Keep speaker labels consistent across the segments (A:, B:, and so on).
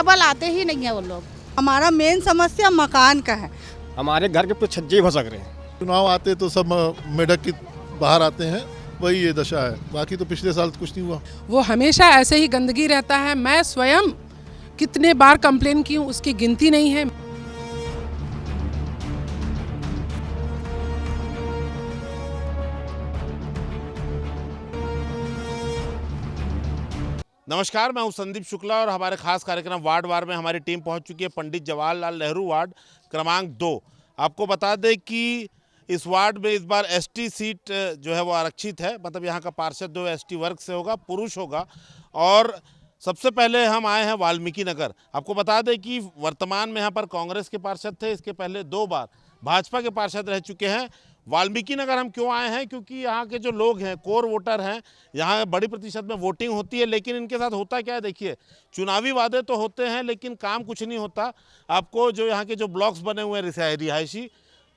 A: Double आते ही नहीं है वो लोग।
B: हमारा मेन समस्या मकान का है।
C: हमारे घर के पूरे छज्जे भसक रहे हैं।
D: चुनाव आते तो सब मेढक की बाहर आते हैं, वही ये दशा है। बाकी तो पिछले साल कुछ नहीं हुआ।
E: वो हमेशा ऐसे ही गंदगी रहता है। मैं स्वयं कितने बार कंप्लेन की हूँ, उसकी गिनती नहीं है।
F: नमस्कार, मैं हूं संदीप शुक्ला और हमारे खास कार्यक्रम वार्ड वार में हमारी टीम पहुंच चुकी है पंडित जवाहरलाल नेहरू वार्ड क्रमांक 2। आपको बता दें कि इस वार्ड में इस बार एसटी सीट जो है वो आरक्षित है। मतलब यहाँ का पार्षद जो एसटी वर्ग से होगा, पुरुष होगा। और सबसे पहले हम आए हैं वाल्मीकि नगर। आपको बता दें कि वर्तमान में यहाँ पर कांग्रेस के पार्षद थे, इसके पहले 2 बार भाजपा के पार्षद रह चुके हैं। वाल्मीकि नगर हम क्यों आए हैं? क्योंकि यहाँ के जो लोग हैं, कोर वोटर हैं, यहाँ बड़ी प्रतिशत में वोटिंग होती है। लेकिन इनके साथ होता क्या है, देखिए, चुनावी वादे तो होते हैं लेकिन काम कुछ नहीं होता। आपको जो यहाँ के जो ब्लॉक्स बने हुए हैं रिहायशी,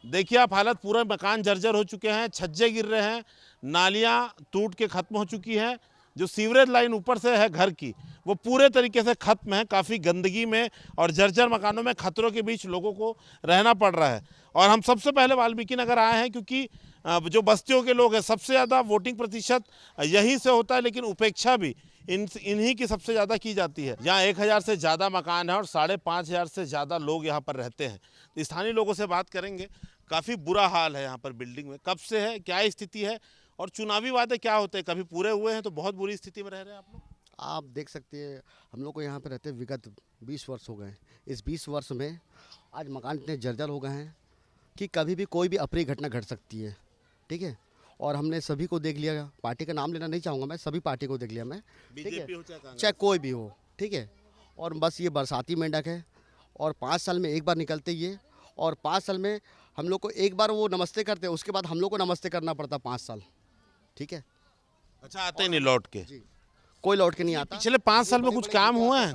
F: देखिए आप हालत, पूरे मकान जर्जर हो चुके हैं, छज्जे गिर रहे हैं, नालियाँ टूट के ख़त्म हो चुकी हैं। जो सीवरेज लाइन ऊपर से है घर की, वो पूरे तरीके से ख़त्म है। काफ़ी गंदगी में और जर्जर मकानों में खतरों के बीच लोगों को रहना पड़ रहा है। और हम सबसे पहले वाल्मीकि नगर आए हैं क्योंकि जो बस्तियों के लोग हैं, सबसे ज़्यादा वोटिंग प्रतिशत यहीं से होता है। लेकिन उपेक्षा भी इन्हीं की सबसे ज़्यादा की जाती है। यहाँ 1000 से ज़्यादा मकान है और 5500 से ज़्यादा लोग यहाँ पर रहते हैं। स्थानीय लोगों से बात करेंगे। काफ़ी बुरा हाल है यहाँ पर बिल्डिंग में। कब से है, क्या स्थिति है और चुनावी वादे क्या होते हैं, कभी पूरे हुए हैं तो बहुत बुरी स्थिति में रह रहे हैं आप लोग।
G: आप देख सकते हैं, हम लोग को यहाँ पर रहते विगत 20 वर्ष हो गए। इस 20 वर्ष में आज मकान इतने जर्जर हो गए हैं कि कभी भी कोई भी अप्रिय घटना घट सकती है। ठीक है, और हमने सभी को देख लिया। पार्टी का नाम लेना नहीं चाहूँगा मैं, सभी पार्टी को देख लिया मैं, ठीक है, चाहे कोई भी हो, ठीक है। और बस ये बरसाती मेंढक है और 5 साल में एक बार निकलते ये, और 5 साल में हम लोग को एक बार वो नमस्ते करते हैं, उसके बाद हम लोग को नमस्ते करना पड़ता 5 साल। ठीक है,
F: अच्छा, आते ही नहीं लौट के?
G: जी, कोई लौट के नहीं आता।
F: पिछले 5 साल में कुछ काम हुआ है?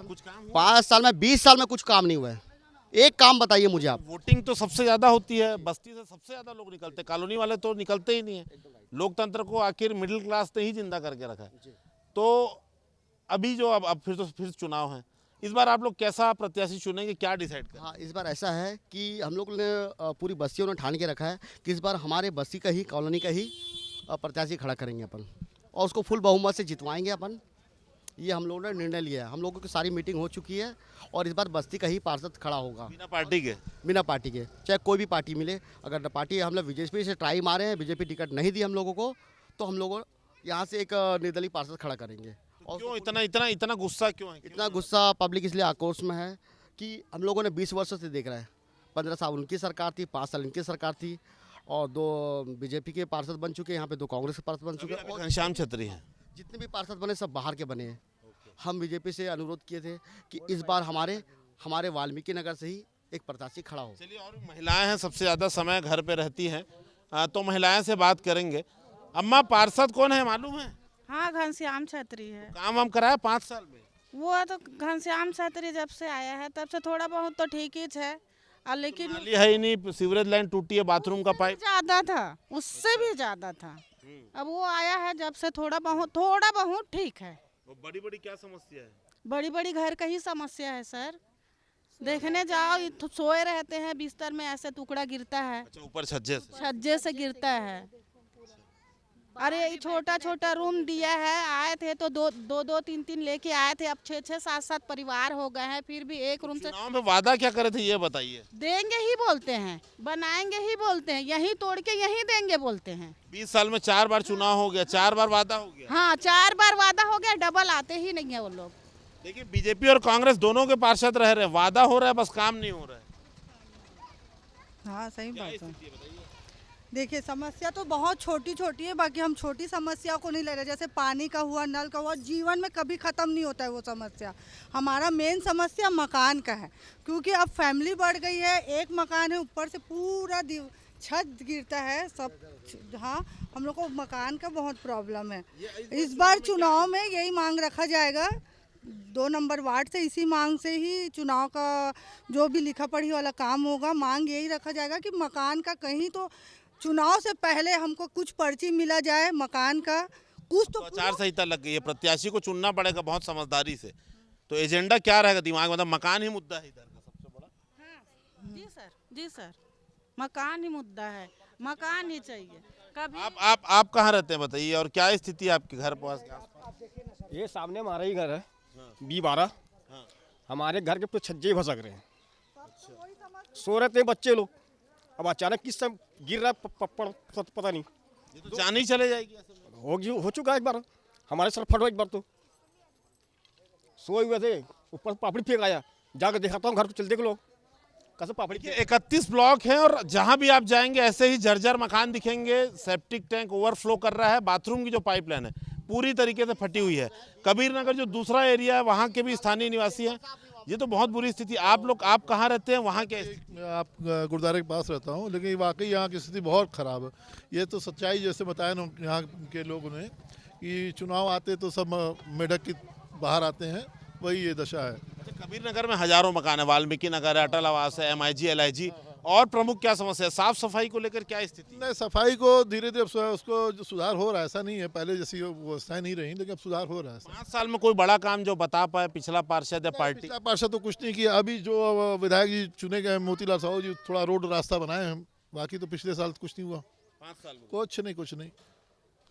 G: 5 साल में, 20 साल में कुछ काम नहीं हुआ है। एक काम बताइए मुझे आप।
F: वोटिंग तो सबसे ज्यादा होती है, बस्ती से सबसे ज्यादा लोग निकलते हैं, कॉलोनी वाले तो निकलते ही नहीं है। लोकतंत्र को आखिर मिडिल क्लास ने ही जिंदा करके रखा है। तो अभी जो अब फिर चुनाव है, इस बार आप लोग कैसा प्रत्याशी चुनेंगे, क्या डिसाइड करें?
G: हाँ, इस बार ऐसा है कि हम लोग ने पूरी बस्तियों ने ठान के रखा है कि इस बार हमारे बस्ती का ही, कॉलोनी का ही प्रत्याशी खड़ा करेंगे अपन, और उसको फुल बहुमत से जितवाएंगे अपन। ये हम लोगों ने निर्णय लिया है। हम लोगों की सारी मीटिंग हो चुकी है और इस बार बस्ती का ही पार्षद खड़ा होगा,
F: बिना पार्टी के।
G: बिना पार्टी के, चाहे कोई भी पार्टी मिले। अगर पार्टी, हम लोग बीजेपी से ट्राई मारे हैं, बीजेपी टिकट नहीं दी हम लोगों को, तो हम लोग यहाँ से एक निर्दलीय पार्षद खड़ा करेंगे।
F: और क्यों इतना गुस्सा क्यों है?
G: इतना गुस्सा पब्लिक इसलिए आक्रोश में है कि हम लोगों ने 20 वर्षों से देख रहा है। 15 साल उनकी सरकार थी, 5 साल इनकी सरकार थी, और 2 बीजेपी के पार्षद बन चुके हैं, यहाँ पे 2 कांग्रेस के पार्षद बन चुके हैं, और
F: घनश्याम छतरी हैं।
G: जितने भी पार्षद बने सब बाहर के बने हैं। हम बीजेपी से अनुरोध किए थे कि इस बार हमारे वाल्मीकि नगर से ही एक प्रत्याशी खड़ा हो।
F: चलिए, और महिलाएं हैं, सबसे ज़्यादा समय घर पे रहती हैं, तो महिलाएं से बात करेंगे। अम्मा, पार्षद कौन है मालूम है?
A: हाँ, घनश्याम छतरी है।
F: काम वाम कराया 5 साल में?
A: वो तो घनश्याम छतरी जब से आया है तब से थोड़ा बहुत तो ठीक ही है, लेकिन
F: नाली है ही नहीं, सीवरेज लाइन टूटी है, बाथरूम का पाइप
A: ज्यादा था, उससे भी ज्यादा था। अब वो आया है जब से थोड़ा बहुत ठीक है।
F: बड़ी बड़ी क्या समस्या है?
A: बड़ी बड़ी घर का ही समस्या है सर। देखने जाओ, सोए रहते हैं बिस्तर में, ऐसे टुकड़ा गिरता है।
F: अच्छा, ऊपर
A: छज्जे से गिरता है। अरे छोटा छोटा रूम दिया है, आए थे तो दो 3 लेके आए थे। अब 6 7 परिवार हो गए हैं, फिर भी एक रूम से।
F: चुनाव में वादा क्या करे थे ये बताइए?
A: देंगे ही बोलते हैं, बनाएंगे ही बोलते हैं, यहीं तोड़ के यहीं देंगे बोलते हैं।
F: 20 साल में 4 बार चुनाव हो गया, 4 बार वादा हो गया।
A: हाँ, 4 बार वादा हो गया, डबल आते ही नहीं है वो लोग।
F: देखिए, बीजेपी और कांग्रेस दोनों के पार्षद रह रहे हैं, वादा हो रहा है, बस काम नहीं हो रहा है।
B: हाँ, सही बात है। देखिए, समस्या तो बहुत छोटी छोटी है, बाकी हम छोटी समस्या को नहीं ले रहे। जैसे पानी का हुआ, नल का हुआ, जीवन में कभी ख़त्म नहीं होता है वो समस्या। हमारा मेन समस्या मकान का है, क्योंकि अब फैमिली बढ़ गई है। एक मकान है, ऊपर से पूरा छत गिरता है सब। हाँ, हम लोग को मकान का बहुत प्रॉब्लम है। इस बार चुनाव में यही मांग रखा जाएगा, 2 नंबर वार्ड से इसी मांग से ही चुनाव का जो भी लिखा पढ़ी वाला काम होगा, मांग यही रखा जाएगा कि मकान का कहीं तो चुनाव से पहले हमको कुछ पर्ची मिला जाए मकान का, कुछ तो।
F: आचार संहिता लग गई है, प्रत्याशी को चुनना पड़ेगा बहुत समझदारी से। तो एजेंडा क्या रहेगा दिमाग में, मतलब मकान ही मुद्दा है इधर का सबसे बड़ा?
A: जी सर, मकान ही मुद्दा है, मकान ही चाहिए। कभी
F: आप कहाँ रहते हैं बताइए, और क्या स्थिति है आपके घर पास के आसपास?
C: ये सामने हमारा ही घर है B12। हमारे घर के पूरे छज्जे भसक रहे हैं। सो रहे थे बच्चे लोग, अब अचानक किस समय गिर रहा है पप्पड़ पता नहीं।
F: ये तो जान ही चले जाएगी ऐसे में।
C: हो चुका है एक बार, हमारे सर फटा एक बार तो सोए हुए थे, ऊपर पापड़ी फेंक आया, जाकर दिखाता हूँ घर को, चल देख लो कैसे पापड़ी फेंक।
F: 31 ब्लॉक हैं और जहां भी आप जाएंगे ऐसे ही जर्जर मकान दिखेंगे। सेप्टिक टैंक ओवरफ्लो कर रहा है, बाथरूम की जो पाइपलाइन है पूरी तरीके से फटी हुई है। कबीर नगर जो दूसरा एरिया है वहां के भी स्थानीय निवासी हैं। ये तो बहुत बुरी स्थिति। आप कहाँ रहते हैं, वहाँ क्या स्थिति?
D: मैं आप गुरुद्वारे के पास रहता हूँ, लेकिन वाकई यहाँ की स्थिति बहुत ख़राब है। ये तो सच्चाई जैसे बताया ना यहाँ के लोगों ने कि चुनाव आते तो सब मेढक की बाहर आते हैं, वही ये दशा है।
F: अच्छा, कबीर नगर में हजारों मकान है, वाल्मीकि नगर है, अटल आवास है, MIG LIG, और प्रमुख क्या समस्या है? साफ सफाई को लेकर क्या स्थिति?
D: नहीं, सफाई को धीरे धीरे उसको जो सुधार हो रहा है, ऐसा नहीं है पहले जैसी व्यवस्थाएं नहीं रही, लेकिन अब सुधार हो रहा है।
F: 5 साल में कोई बड़ा काम जो बता पाए पिछला पार्षद या पार्टी?
D: पिछला पार्षद तो कुछ नहीं किया। अभी जो विधायक जी चुने गए मोतीलाल साहू जी, थोड़ा रोड रास्ता बनाए हैं, बाकी तो पिछले साल कुछ नहीं हुआ।
F: 5 साल में
D: कुछ नहीं।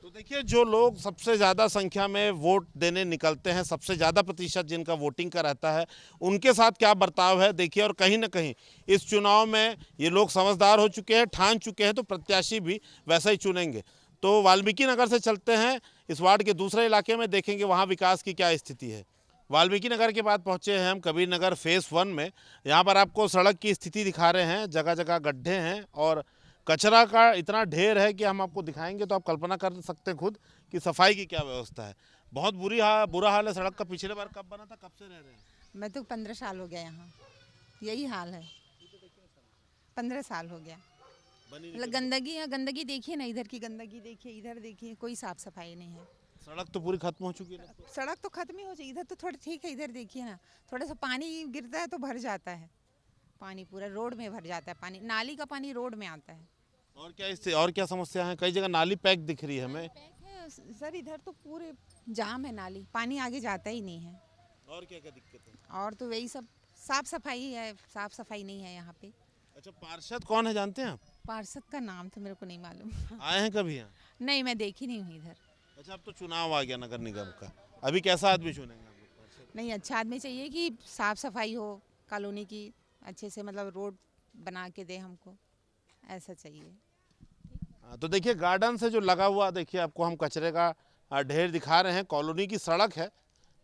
F: तो देखिए, जो लोग सबसे ज़्यादा संख्या में वोट देने निकलते हैं, सबसे ज़्यादा प्रतिशत जिनका वोटिंग का रहता है, उनके साथ क्या बर्ताव है देखिए। और कहीं ना कहीं इस चुनाव में ये लोग समझदार हो चुके हैं, ठान चुके हैं, तो प्रत्याशी भी वैसा ही चुनेंगे। तो वाल्मीकि नगर से चलते हैं इस वार्ड के दूसरे इलाके में, देखेंगे वहाँ विकास की क्या स्थिति है। वाल्मीकि नगर के बाद पहुँचे हैं हम कबीर नगर फेज़ 1 में। यहाँ पर आपको सड़क की स्थिति दिखा रहे हैं, जगह जगह गड्ढे हैं और कचरा का इतना ढेर है कि हम आपको दिखाएंगे तो आप कल्पना कर सकते हैं खुद कि सफाई की क्या व्यवस्था है। बहुत बुरा हाल है सड़क का। पिछले बार कब बना था, कब से रह रहे हैं?
H: मैं तो 15 साल हो गया यहाँ, यही हाल है। 15 साल हो गया। मतलब गंदगी देखिए ना, इधर की गंदगी देखिए, इधर देखिए, कोई साफ सफाई नहीं है।
F: सड़क तो पूरी खत्म हो चुकी है।
H: सड़क तो खत्म ही हो जाए, इधर तो थोड़ा ठीक है। इधर देखिए ना, थोड़ा सा पानी गिरता है तो भर जाता है, पानी पूरा रोड में भर जाता है, पानी नाली का पानी रोड में आता है।
F: और क्या समस्या है? कई जगह नाली पैक दिख रही है हमें।
H: सर इधर तो पूरे जाम है, नाली पानी आगे जाता ही नहीं है।
F: और क्या क्या दिक्कत है?
H: और तो वही सब, साफ सफाई है, साफ सफाई नहीं है यहाँ पे।
F: अच्छा, पार्षद कौन है जानते हैं आप?
H: पार्षद का नाम तो मेरे को नहीं मालूम।
F: आए हैं कभी यहाँ?
H: नहीं, मैं देखी नहीं हूँ इधर।
F: अच्छा, अब तो चुनाव आ गया नगर निगम का, अभी कैसा आदमी चुनेंगे आप लोग?
H: नहीं, अच्छा आदमी चाहिए कि साफ सफाई हो कॉलोनी की, अच्छे से मतलब रोड बना के दे हमको, ऐसा चाहिए।
F: तो देखिए, गार्डन से जो लगा हुआ, देखिए आपको हम कचरे का ढेर दिखा रहे हैं। कॉलोनी की सड़क है,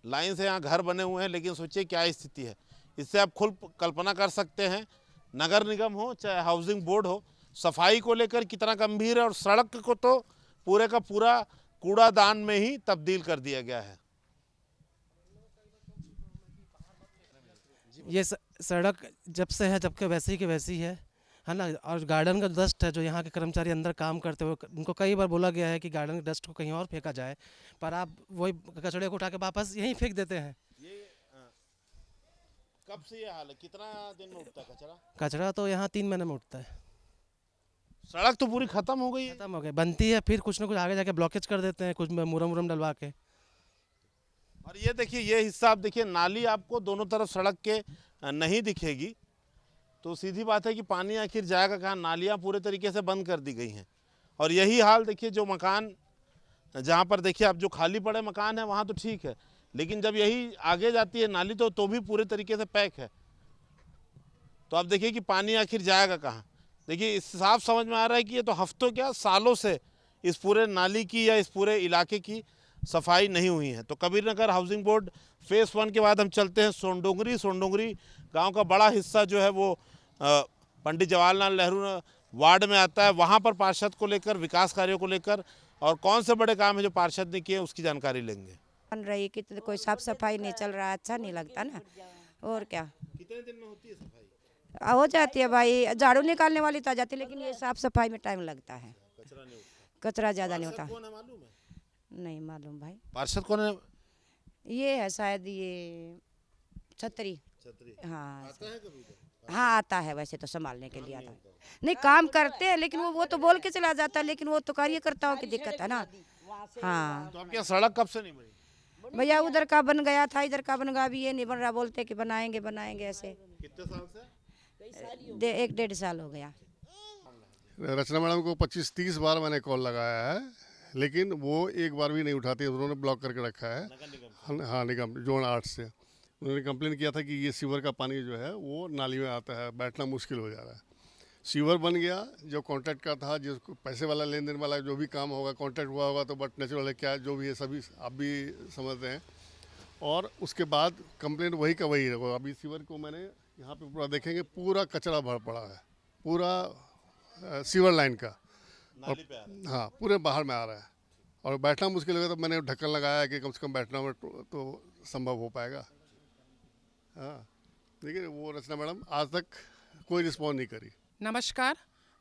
F: लाइन से यहाँ घर बने हुए हैं, लेकिन सोचिए क्या स्थिति है। इससे आप खुद कल्पना कर सकते हैं, नगर निगम हो चाहे हाउसिंग बोर्ड हो, सफाई को लेकर कितना गंभीर है। और सड़क को तो पूरे का पूरा कूड़ादान में ही तब्दील कर दिया गया है।
I: ये सड़क जब से है, जब के वैसी की वैसी है ना। और गार्डन का डस्ट है, जो यहाँ के कर्मचारी अंदर काम करते हुए, उनको कई बार बोला गया है कि गार्डन के डस्ट को कहीं और फेंका जाए, पर आप वही कचड़े को उठा के वापस यहीं फेंक देते हैं।
F: ये कब से ये हाल है? कितना दिन में उठता है कचरा?
I: कचरा तो यहाँ 3 महीने में उठता है।
F: सड़क तो पूरी खत्म हो गई है।
I: खत्म हो गई, बनती है, फिर कुछ ना कुछ आगे जाके ब्लॉकेज कर देते हैं, कुछ मुरम डलवा के।
F: और ये देखिए, ये हिस्सा आप देखिए, नाली आपको दोनों तरफ सड़क के नहीं दिखेगी, तो सीधी बात है कि पानी आखिर जाएगा कहाँ? नालियाँ पूरे तरीके से बंद कर दी गई हैं। और यही हाल देखिए, जो मकान जहाँ पर देखिए आप जो खाली पड़े मकान है वहाँ तो ठीक है, लेकिन जब यही आगे जाती है नाली तो भी पूरे तरीके से पैक है। तो आप देखिए कि पानी आखिर जाएगा कहाँ। देखिए, इस साफ समझ में आ रहा है कि ये तो हफ्तों क्या सालों से इस पूरे नाली की या इस पूरे इलाके की सफाई नहीं हुई है। तो Kabir Nagar housing board phase 1 के बाद हम चलते हैं सोनडोंगरी गांव का बड़ा हिस्सा जो है वो पंडित जवाहरलाल नेहरू वार्ड में आता है। वहां पर पार्षद को लेकर, विकास कार्यों को लेकर और कौन से बड़े काम है जो पार्षद ने किए, उसकी जानकारी लेंगे।
J: बन रही कि तो कोई साफ सफाई नहीं चल रहा, अच्छा नहीं लगता ना। और क्या,
F: कितने दिन में होती है सफाई?
J: हो जाती है भाई, झाड़ू निकालने वाली तो आ जाती है, लेकिन ये साफ सफाई में टाइम लगता है। कचरा ज़्यादा नहीं होता।
F: कौन है मालूम है?
J: नहीं मालूम भाई।
F: पार्षद कौन है?
J: ये है शायद ये छतरी। हाँ
F: आता है कभी तो?
J: हाँ आता है, वैसे तो संभालने के लिए आता है। नहीं, काम करते हैं, लेकिन वो तो बोल के चला जाता है, लेकिन वो तो कार्यकर्ताओं की दिक्कत है ना। हाँ,
F: तो आपके यहाँ सड़क कब से नहीं बनी?
J: भैया उधर का बन गया था, इधर का बन गया, अभी ये नहीं बन रहा, बोलते कि बनाएंगे बनाएंगे ऐसे।
F: कितने साल से?
J: 1-1.5 साल हो गया।
K: रचना मैडम को 25-30 बार मैंने कॉल लगाया है, लेकिन वो एक बार भी नहीं उठाती, उन्होंने ब्लॉक करके रखा है। हाँ, निगम जोन 8 से उन्होंने कंप्लेन किया था कि ये सीवर का पानी जो है वो नाली में आता है, बैठना मुश्किल हो जा रहा है। सीवर बन गया, जो कॉन्ट्रैक्ट का था, जिसको पैसे वाला लेन देन वाला जो भी काम होगा, कॉन्ट्रैक्ट हुआ होगा तो बट नेचुरल है, क्या जो भी है सभी आप भी समझते हैं। और उसके बाद कंप्लेंट वही का वही रहा। अभी सीवर को मैंने यहाँ पे पूरा देखेंगे, पूरा कचरा भर पड़ा है, पूरा सीवर लाइन का, और हाँ पूरे बाहर में आ रहा है और बैठना मुश्किल होगा। तो मैंने ढक्कन लगाया कि कम से कम बैठना में तो संभव हो पाएगा। हाँ, लेकिन वो रचना मैडम आज तक कोई रिस्पॉन्स नहीं करी।
E: नमस्कार,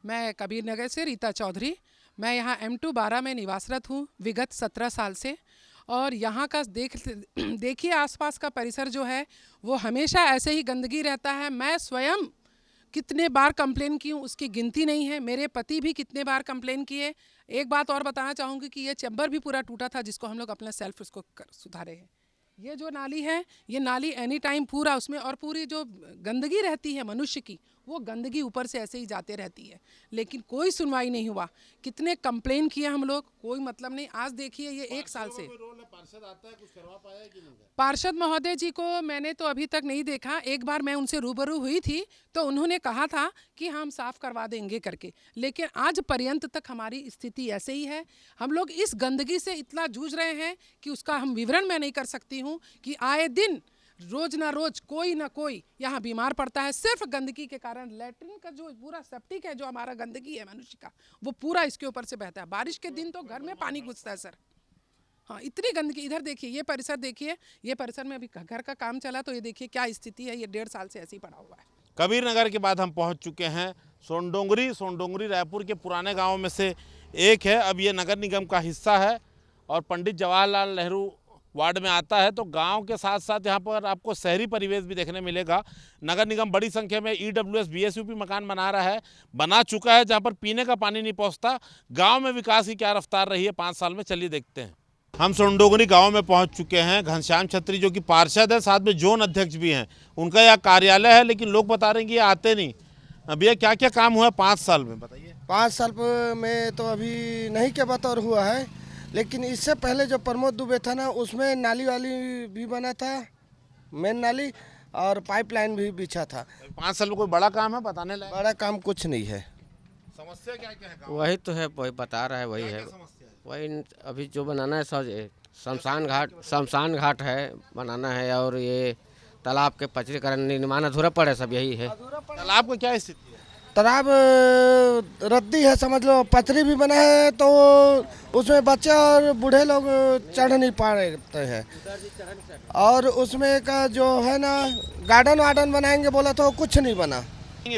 E: मैं कबीर नगर से रीता चौधरी। मैं यहाँ M2 12 में निवासरत हूँ विगत 17 साल से। और यहाँ का देखिए आसपास का परिसर जो है वो हमेशा ऐसे ही गंदगी रहता है। मैं स्वयं कितने बार कंप्लेन की हूँ उसकी गिनती नहीं है। मेरे पति भी कितने बार कंप्लेन किए। एक बात और बताना चाहूँगी कि ये चैम्बर भी पूरा टूटा था, जिसको हम लोग अपने सेल्फ उसको सुधारे हैं। ये जो नाली है, ये नाली एनी टाइम पूरा उसमें, और पूरी जो गंदगी रहती है मनुष्य की, वो गंदगी ऊपर से ऐसे ही जाते रहती है, लेकिन कोई सुनवाई नहीं हुआ। कितने कंप्लेन किए हम लोग, कोई मतलब नहीं। आज देखिए ये 1 साल से
F: पार्षद आता है, कुछ करवा पाया है कि नहीं?
E: पार्षद महोदय जी को मैंने तो अभी तक नहीं देखा। एक बार मैं उनसे रूबरू हुई थी तो उन्होंने कहा था कि हम साफ करवा देंगे करके, लेकिन आज पर्यंत तक हमारी स्थिति ऐसे ही है। हम लोग इस गंदगी से इतना जूझ रहे हैं कि उसका हम विवरण मैं नहीं कर सकती हूँ कि आए दिन रोज ना रोज कोई ना कोई यहाँ बीमार पड़ता है, सिर्फ गंदगी के कारण। लैट्रिन का जो पूरा सेप्टिक है, जो हमारा गंदगी है मनुष्य का, वो पूरा इसके ऊपर से बहता है। बारिश के दिन तो घर में पानी घुसता है सर। हाँ, इतनी गंदगी। इधर देखिए, ये परिसर देखिए, ये परिसर में अभी घर का काम चला तो ये देखिए क्या स्थिति है। ये 1.5 साल से ऐसे ही पड़ा हुआ है।
F: कबीर नगर के बाद हम पहुंच चुके हैं सोनडोंगरी रायपुर के पुराने गांवों में से एक है। अब ये नगर निगम का हिस्सा है और पंडित जवाहरलाल नेहरू वार्ड में आता है। तो गांव के साथ साथ यहाँ पर आपको शहरी परिवेश भी देखने मिलेगा। नगर निगम बड़ी संख्या में EWS BSUP मकान बना चुका है, जहाँ पर पीने का पानी नहीं पहुँचता। गाँव में विकास की क्या रफ्तार रही है 5 साल में, चलिए देखते हैं। हम सोनडोंगरी गांव में पहुंच चुके हैं। घनश्याम छत्री जो कि पार्षद है, साथ में जोन अध्यक्ष भी हैं, उनका यह कार्यालय है, लेकिन लोग बता रहे हैं कि ये आते नहीं। भैया क्या क्या काम हुआ है 5 साल में, बताइए।
L: 5 साल में तो अभी नहीं के बतौर हुआ है, लेकिन इससे पहले जो प्रमोद दुबे था ना, उसमें नाली वाली भी बना था, मेन नाली, और पाइपलाइन भी बिछा था।
F: 5 साल में कोई बड़ा काम है बताने लायक?
L: बड़ा काम कुछ नहीं है।
F: समस्या क्या क्या है?
M: वही तो है, वही बता रहा है, वही है। वही अभी जो बनाना है शमशान घाट है बनाना है, और ये तालाब के पचरीकरण निर्माण अधूरा पड़े, सब यही है।
F: तालाब का क्या स्थिति है?
L: तालाब रद्दी है, समझ लो। पचरी भी बना है तो उसमें बच्चे और बूढ़े लोग चढ़ नहीं पा रहे हैं, और उसमें का जो है ना गार्डन बनाएंगे बोला तो कुछ नहीं बना।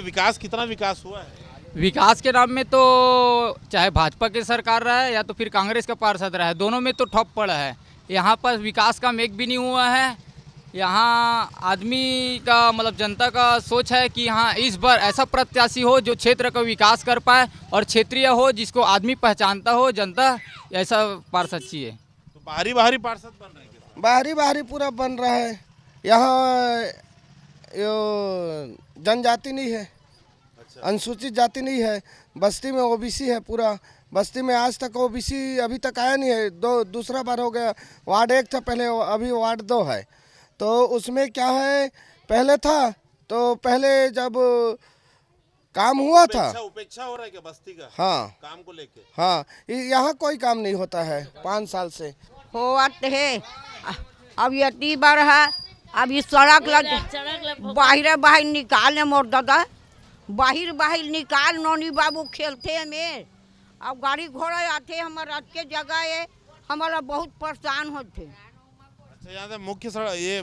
F: विकास कितना विकास हुआ है?
N: विकास के नाम में तो चाहे भाजपा की सरकार रहे या तो फिर कांग्रेस का पार्षद रहे, दोनों में तो ठप पड़ा है। यहाँ पर विकास का मेक भी नहीं हुआ है। यहाँ आदमी का मतलब जनता का सोच है कि हाँ इस बार ऐसा प्रत्याशी हो जो क्षेत्र का विकास कर पाए और क्षेत्रीय हो, जिसको आदमी पहचानता हो, जनता ऐसा पार्षद चाहिए।
F: तो बाहरी पार्षद बन रहे हैं?
L: बाहरी पूरा बन रहा है। यहाँ जनजाति नहीं है, अनुसूचित जाति नहीं है। बस्ती में OBC है पूरा। बस्ती में आज तक OBC अभी तक आया नहीं है। दूसरा बार हो गया। वार्ड 1 था पहले, अभी वार्ड 2 है। तो उसमें क्या है, पहले था तो पहले जब काम हुआ था,
F: उपेक्षा हो रहा है क्या बस्ती का?
L: हाँ,
F: काम को लेके।
L: हाँ, यहाँ कोई काम नहीं होता है 5 साल से।
J: होते है अब ये बार है। अब ये सड़क लग बाहर निकालने मोर दादा, बाहर निकाल नौनी बाबू खेलते में। अब गाड़ी घोड़ा आते हमारे रात के जगह है, हमारा बहुत परेशान होते।
F: अच्छा, यहाँ से मुख्य सड़क, ये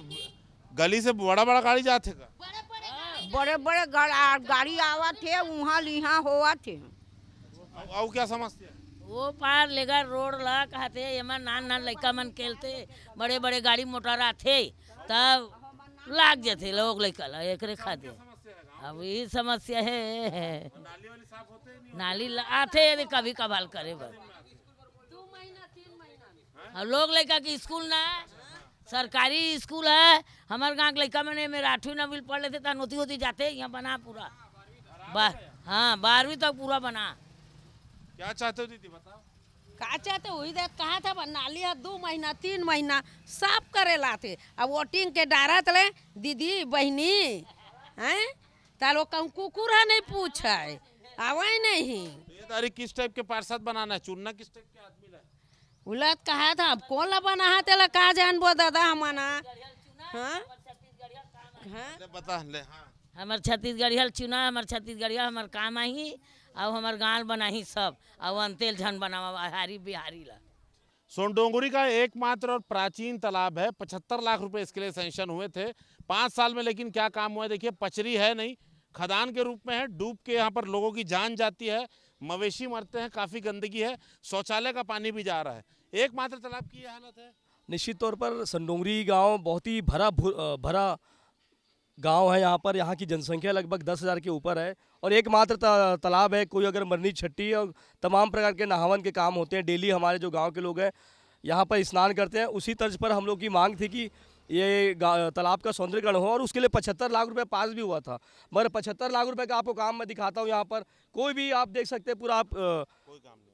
F: गली से बड़ा गाड़ी जाते का?
J: बड़े गाड़ी आवा थे, वहाँ लिहा हुआ थे।
F: अब क्या समस्या?
O: वो पार लेगा रोड ला कहते, एमा नान लड़का मन खेलते, बड़े गाड़ी मोटर आते तब लाग जाते लोग लड़का ला एकरे खाते। अब ये समस्या है। नाली आते कभी कभाल करे बस। अब लोग लड़का के स्कूल ना सरकारी स्कूल है हमारे गाँव के लड़का मैंने मेरा 8वीं 9वीं पढ़ लेते तो नोती होती जाते यहाँ बना पूरा हाँ 12वीं तक पूरा बना।
F: क्या चाहते हो दीदी बताओ?
J: का चाहते वही देख कहा था नाली है 2 महीना 3 महीना साफ करे लाते। अब वोटिंग के डारत ले दीदी बहनी हैं तालो कहूँ कुकुर है नहीं पूछे आवे नहीं।
F: ये तारीख किस टाइप के पार्षद बनाना है, चुनना किस टाइप के आदमी है?
J: उलट कहा था अब कौन ला बना है तेला का जानबो दादा हमारा हाँ
F: बता ले। हाँ
O: हमार छत्तीसगढ़िया चुना हमार छत्तीसगढ़िया हमार काम आई अब हमार गाँव बनाही सब अब अंतेल झन बनावा हारी बिहारी ला।
F: सोनडोंगरी का एकमात्र और प्राचीन तालाब है। 75 लाख रुपए इसके लिए सैंक्शन हुए थे 5 साल में, लेकिन क्या काम हुआ है देखिए। पचरी है नहीं, खदान के रूप में है। डूब के यहाँ पर लोगों की जान जाती है, मवेशी मरते हैं, काफ़ी गंदगी है, शौचालय का पानी भी जा रहा है। एकमात्र तालाब की ये हालत है।
P: निश्चित तौर पर संडोंगरी गांव बहुत ही भरा गांव है। यहाँ की जनसंख्या लगभग 10,000 के ऊपर है और एकमात्र तालाब है। कोई अगर मरनी छट्टी और तमाम प्रकार के नहावन के काम होते हैं। डेली हमारे जो गांव के लोग हैं यहाँ पर स्नान करते हैं। उसी तर्ज पर हम लोग की मांग थी कि ये तालाब का सौंदर्यीकरण हो और उसके लिए 75 लाख रुपए पास भी हुआ था। मगर 75 लाख रुपए का आपको काम मैं दिखाता हूँ। यहाँ पर कोई भी आप देख सकते हैं पूरा आप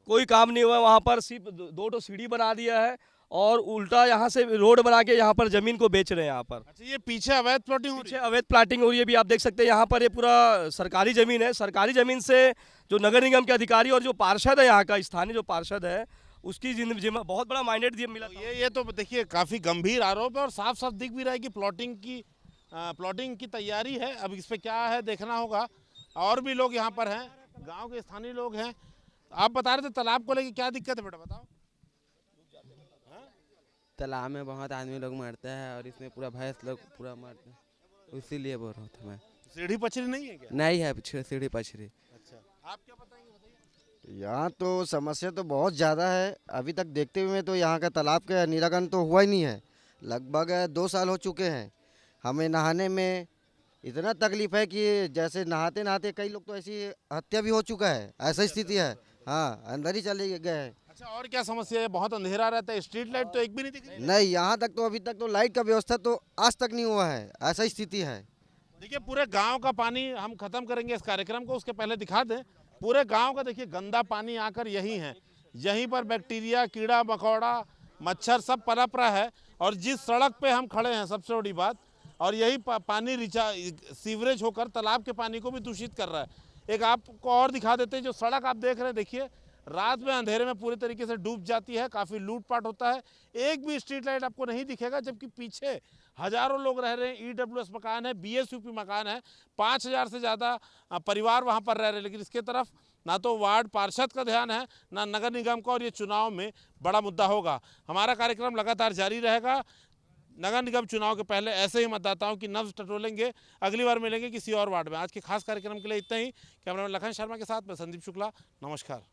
P: कोई काम नहीं हुआ। वहाँ पर सिर्फ 2 सीढ़ी बना दिया है और उल्टा यहाँ से रोड बना के यहाँ पर जमीन को बेच रहे हैं। यहाँ पर
F: अच्छा ये पीछे अवैध प्लॉटिंग हो रही है?
P: अवैध प्लॉटिंग हो रही है। भी आप देख सकते हैं यहाँ पर ये पूरा सरकारी जमीन है। सरकारी जमीन से जो नगर निगम के अधिकारी और जो पार्षद है यहाँ का स्थानीय जो पार्षद है उसकी बहुत बड़ा माइंडेड मिला।
F: ये तो देखिए काफ़ी गंभीर आरोप है और साफ साफ दिख भी रहा है कि प्लॉटिंग की तैयारी है। अब इस पर क्या है देखना होगा। और भी लोग यहाँ पर हैं, गाँव के स्थानीय लोग हैं। आप बता रहे थे तालाब को लेकर क्या दिक्कत है बेटा बताओ?
Q: तालाब में बहुत आदमी लोग मरते हैं और इसमें पूरा भैंस लोग पूरा मरते हैं, इसीलिए बोल रहा था मैं।
F: सीढ़ी पचरी नहीं है क्या?
Q: नहीं है सीढ़ी पचरी।
F: अच्छा आप क्या बताएंगे बताइए?
G: यहाँ तो समस्या तो बहुत ज़्यादा है। अभी तक देखते हुए तो यहाँ का तालाब का निराकरण तो हुआ ही नहीं है। लगभग 2 साल हो चुके हैं। हमें नहाने में इतना तकलीफ है कि जैसे नहाते नहाते कई लोग तो ऐसी हत्या भी हो चुका है। ऐसा स्थिति है। हाँ अंदर ही चले गए हैं।
F: अच्छा और क्या समस्या है? बहुत अंधेरा रहता है, स्ट्रीट लाइट तो एक भी नहीं दिख रही?
G: नहीं यहाँ तक तो अभी तक तो लाइट का व्यवस्था तो आज तक नहीं हुआ है। ऐसा स्थिति है।
F: देखिए पूरे गांव का पानी हम खत्म करेंगे इस कार्यक्रम को, उसके पहले दिखा दें पूरे गांव का। देखिए गंदा पानी आकर यहीं है, यहीं पर बैक्टीरिया कीड़ा मकोड़ा मच्छर सब पनप रहा है। और जिस सड़क पे हम खड़े हैं सबसे बड़ी बात, और यही पानी सीवरेज होकर तालाब के पानी को भी दूषित कर रहा है। एक आपको और दिखा देते हैं, जो सड़क आप देख रहे हैं देखिए रात में अंधेरे में पूरी तरीके से डूब जाती है। काफ़ी लूटपाट होता है। एक भी स्ट्रीट लाइट आपको नहीं दिखेगा, जबकि पीछे हजारों लोग रह रहे हैं। EWS मकान है, BSUP मकान है, 5000 से ज़्यादा परिवार वहाँ पर रह रहे हैं। लेकिन इसके तरफ ना तो वार्ड पार्षद का ध्यान है ना नगर निगम का, और ये चुनाव में बड़ा मुद्दा होगा। हमारा कार्यक्रम लगातार जारी रहेगा। नगर निगम चुनाव के पहले ऐसे ही मतदाताओं की नब्ज टटोलेंगे। अगली बार मिलेंगे किसी और वार्ड में। आज के खास कार्यक्रम के लिए इतना ही। कैमरामैन लखन शर्मा के साथ मैं संदीप शुक्ला, नमस्कार।